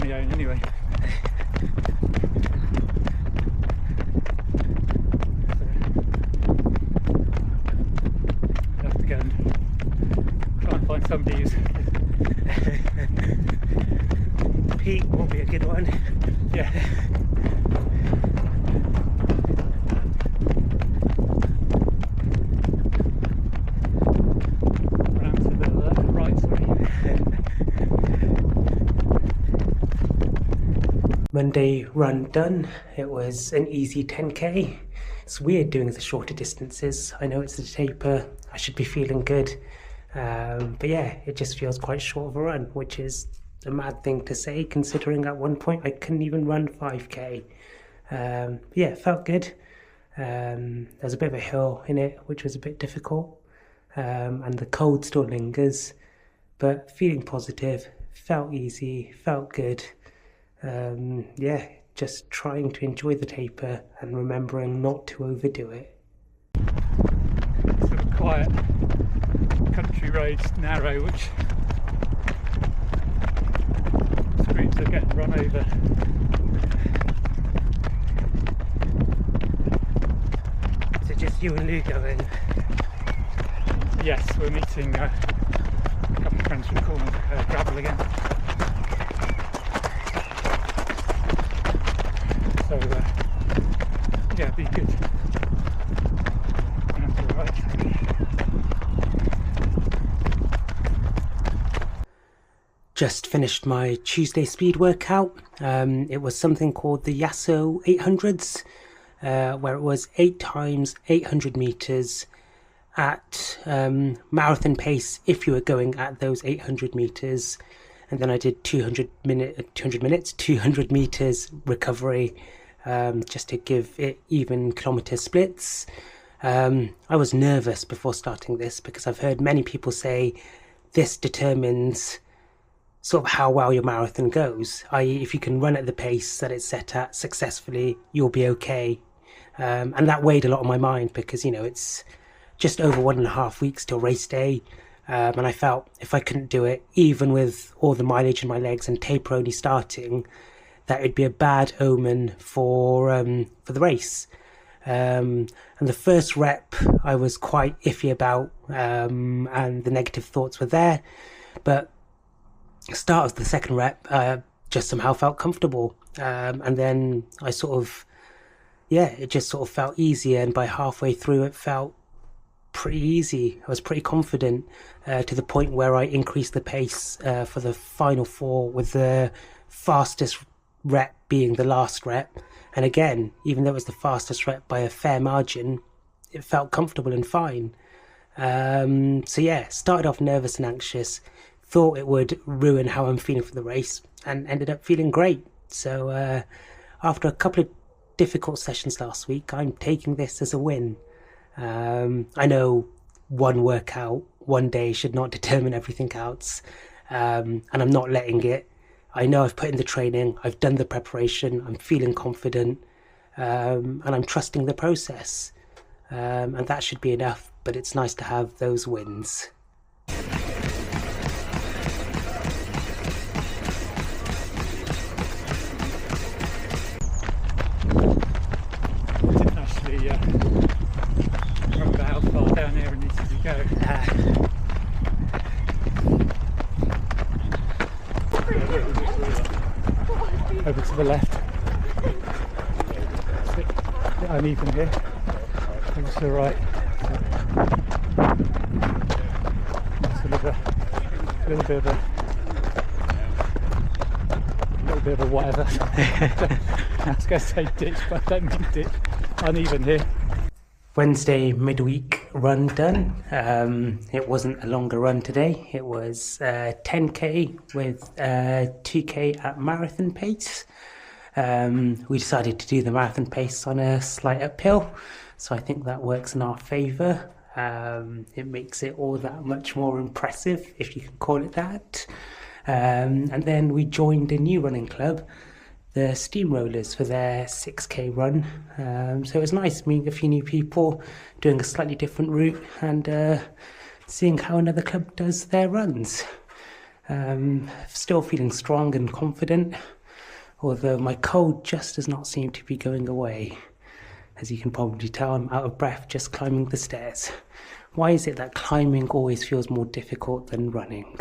my own anyway. I have to go and try and find somebody who's... Pete will be a good one. Yeah. Monday run done. It was an easy 10k. It's weird doing the shorter distances. I know it's a taper, I should be feeling good, but yeah, it just feels quite short of a run, which is a mad thing to say considering at one point I couldn't even run 5k. Yeah, it felt good. There's a bit of a hill in it which was a bit difficult, and the cold still lingers, but feeling positive, felt easy, felt good. Yeah, just trying to enjoy the taper and remembering not to overdo it. Sort of quiet country roads, narrow, which streets are getting run over. So just you and Lou going? Yes, we're meeting a couple of friends from Poole and gravel again. So yeah, be good. That's all right. Just finished my Tuesday speed workout. It was something called the Yasso 800s, where it was 8 times 800 meters at marathon pace if you were going at those 800 meters, and then I did 200 meters recovery, just to give it even kilometer splits. I was nervous before starting this because I've heard many people say this determines sort of how well your marathon goes, i.e. if you can run at the pace that it's set at successfully, you'll be okay. And that weighed a lot on my mind because, you know, it's just over 1.5 weeks till race day, and I felt if I couldn't do it, even with all the mileage in my legs and taper only starting, that it'd be a bad omen for the race. And the first rep I was quite iffy about, and the negative thoughts were there, but the start of the second rep just somehow felt comfortable, and then I sort of, yeah, it just sort of felt easier, and by halfway through it felt pretty easy. I was pretty confident, to the point where I increased the pace for the final 4, with the fastest rep being the last rep. And again, even though it was the fastest rep by a fair margin, it felt comfortable and fine. So yeah, started off nervous and anxious, thought it would ruin how I'm feeling for the race, and ended up feeling great. So after a couple of difficult sessions last week, I'm taking this as a win. I know one workout, one day should not determine everything else, and I'm not letting it. I know I've put in the training, I've done the preparation, I'm feeling confident, and I'm trusting the process, and that should be enough, but it's nice to have those wins. Didn't actually remember how far down here it needs to go. Over to the left. It's a bit uneven here. Over to the right. It's a little bit of a whatever. I was going to say ditch, but I don't mean ditch. Uneven here. Wednesday midweek run done. It wasn't a longer run today. It was 10k with 2k at marathon pace. We decided to do the marathon pace on a slight uphill, so I think that works in our favour. It makes it all that much more impressive, if you can call it that. And then we joined a new running club, the Steamrollers, for their 6k run. So it was nice meeting a few new people, doing a slightly different route, and seeing how another club does their runs. Still feeling strong and confident. although my cold just does not seem to be going away. As you can probably tell, I'm out of breath just climbing the stairs. Why is it that climbing always feels more difficult than running?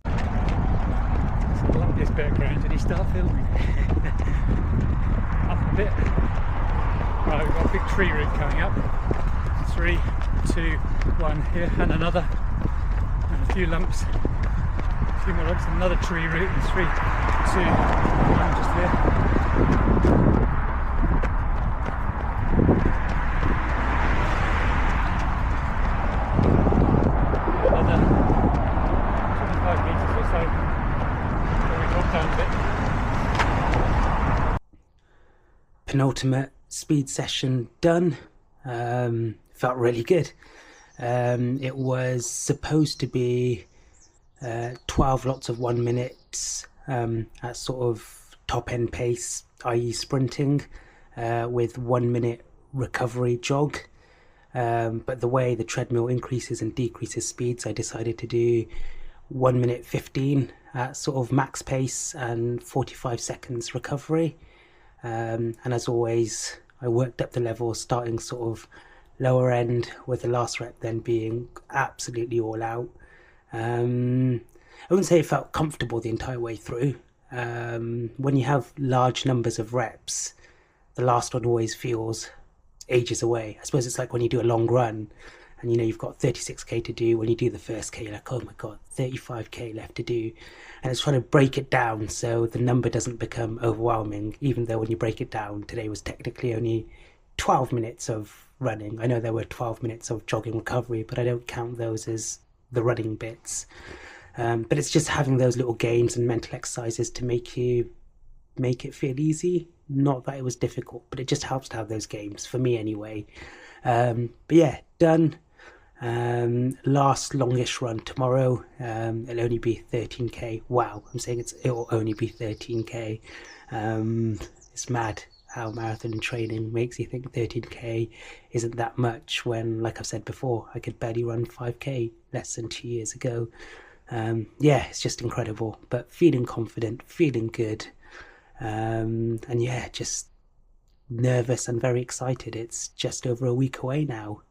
It's the longest bit of ground and you start filming. Up a bit. Right, we've got a big tree root coming up. 3, 2, 1 here, and another. And a few lumps. A few more lumps, and another tree root. And 3, 2, 1 just here. Another 25 metres or so. Then we drop down a bit. Penultimate speed session done. Felt really good. It was supposed to be 12 lots of 1 minute at sort of top end pace, i.e. sprinting, with 1 minute recovery jog. But the way the treadmill increases and decreases speeds, I decided to do 1 minute 15 at sort of max pace and 45 seconds recovery. And as always, I worked up the levels, starting sort of lower end, with the last rep then being absolutely all out. I wouldn't say it felt comfortable the entire way through. When you have large numbers of reps, the last one always feels ages away. I suppose it's like when you do a long run and you know you've got 36k to do. When you do the first k, you're like, oh my god, 35k left to do. And it's trying to break it down so the number doesn't become overwhelming, even though when you break it down, today was technically only 12 minutes of running. I know there were 12 minutes of jogging recovery, but I don't count those as the running bits. But it's just having those little games and mental exercises to make it feel easy. Not that it was difficult, but it just helps to have those games, for me anyway. But yeah, done. Last longish run tomorrow. It'll only be 13k. Wow, I'm saying it'll only be 13k. It's mad how marathon training makes you think 13k isn't that much when, like I've said before, I could barely run 5k less than 2 years ago. Yeah, it's just incredible, but feeling confident, feeling good. And yeah, just nervous and very excited. It's just over a week away now.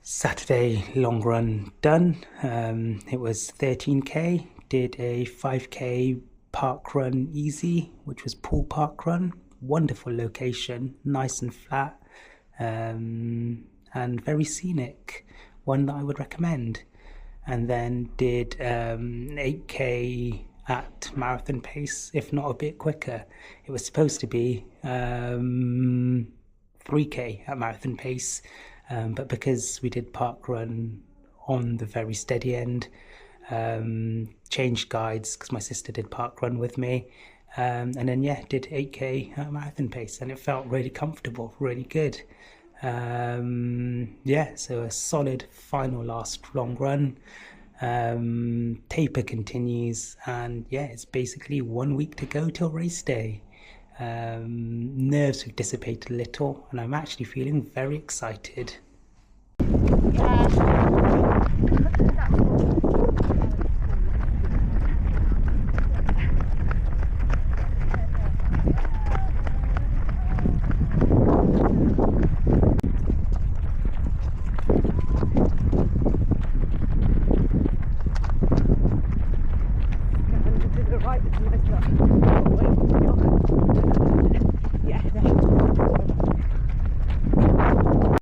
Saturday long run done. It was 13k. Did a 5k park run easy, which was Poole parkrun. Wonderful location, nice and flat, and very scenic. One that I would recommend. And then did 8k at marathon pace, if not a bit quicker. It was supposed to be 3k at marathon pace. But because we did parkrun on the very steady end, changed guides because my sister did parkrun with me, and then yeah, did 8k at marathon pace, and it felt really comfortable, really good. Yeah, so a solid final last long run. Taper continues, and yeah, it's basically 1 week to go till race day. Nerves have dissipated a little, and I'm actually feeling very excited.